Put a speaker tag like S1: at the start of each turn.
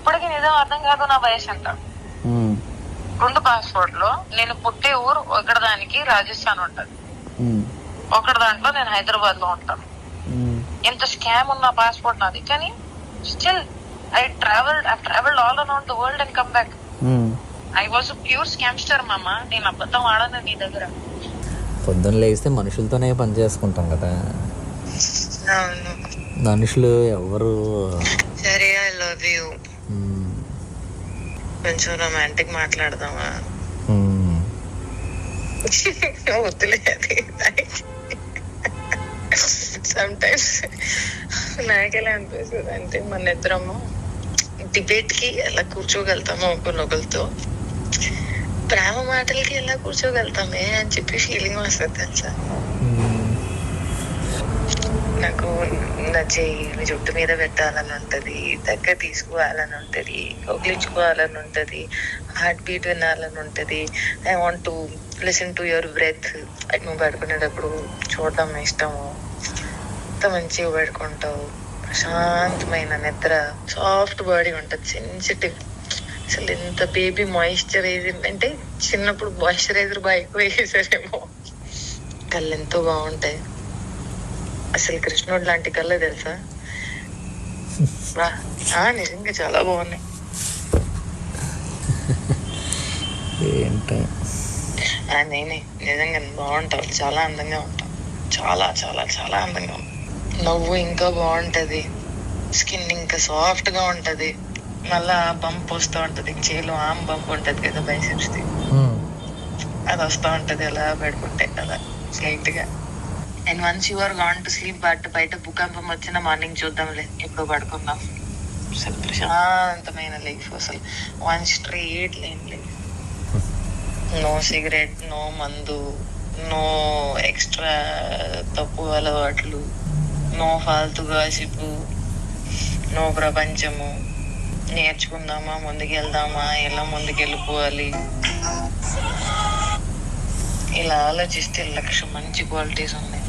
S1: ఇప్పటికీ నిజం అర్థం కాదు నా వయసు ఎంత. 2 పాస్పోర్ట్ లో నేను పుట్టే ఊరు ఒకటి దానికి రాజస్థాన్ ఉంటది, ఒకటి దాంట్లో నేను హైదరాబాద్ లో ఉంటాను. ఎంత స్కామ్ ఉన్న పాస్పోర్ట్ నాది, కానీ still I travelled all around the world and come back. I was pure scamster మామ. నేను అబద్ధం ఆడను నీ దగ్గర.
S2: పొద్దున్న లేస్తే మనుషులతోనే పని చేసుకుంటాం కదా, మనుషులు ఎవరు.
S1: సరే, ఐ లవ్ యూ. కొంచెం రొమాంటిక్ మాట్లాడదామా? వద్దులే, అది సమ్ టైమ్స్ నాకెలా అనిపిస్తుంది అంటే మన ఇద్దరము డిబేట్ కి ఎలా కూర్చోగలుగుతామో ఒకరినొకరితో, ప్రేమ మాటలకి ఎలా కూర్చోగలుగుతామే అని చెప్పి ఫీలింగ్ వస్తుంది తెలుసా. నాకు నా చెయ్యి జుట్టు మీద పెట్టాలని ఉంటది, దగ్గర తీసుకోవాలని ఉంటది, కౌగిలించుకోవాలని ఉంటది, హార్ట్ బీట్ వినాలని ఉంటది. I want to listen to your breath. నువ్వు పడుకునేటప్పుడు చూడడం ఇష్టము. ఎంత మంచిగా పడుకుంటావు, ప్రశాంతమైన నిద్ర, సాఫ్ట్ బాడీ ఉంటది, సెన్సిటివ్. అసలు ఎంత బేబీ మాయిశ్చరైజర్ అంటే చిన్నప్పుడు మాయిశ్చరైజర్ బాగా ఎక్కువ వేసేసారేమో. కళ్ళు ఎంతో బాగుంటాయి. అసలు కృష్ణుడు లాంటి కళ్ళే తెలుసా. నిజంగా చాలా బాగున్నాయి. నేనే నిజంగా బాగుంటావు, చాలా అందంగా ఉంటావు, చాలా చాలా చాలా అందంగా ఉంటావు. నవ్వు ఇంకా బాగుంటది, స్కిన్ ఇంకా సాఫ్ట్ గా ఉంటది. మళ్ళా బంప్ వస్తూ ఉంటది, చేలో ఆమ్ బంప్ ఉంటది కదా బైసెప్స్ ది, అది వస్తూ ఉంటది అలా పడుకుంటే అలా స్లైట్ గా. And once you are gone to sleep, బయట భూకంపం వచ్చిన మార్నింగ్ చూద్దాంలే, ఎప్పుడు పడుకుందాం. అసలు ప్రశాంతమైన లైఫ్, అసలు 1 straight line life. No cigarette, no మందు, నో ఎక్స్ట్రా తప్పు అలవాట్లు, నో ఫాల్తు గాసిపు, నో ప్రపంచము. నేర్చుకుందామా, ముందుకెళ్దామా, ఎలా ముందుకెళ్ళిపోవాలి, ఇలా ఆలోచిస్తే 1,00,000 మంచి క్వాలిటీస్ ఉన్నాయి.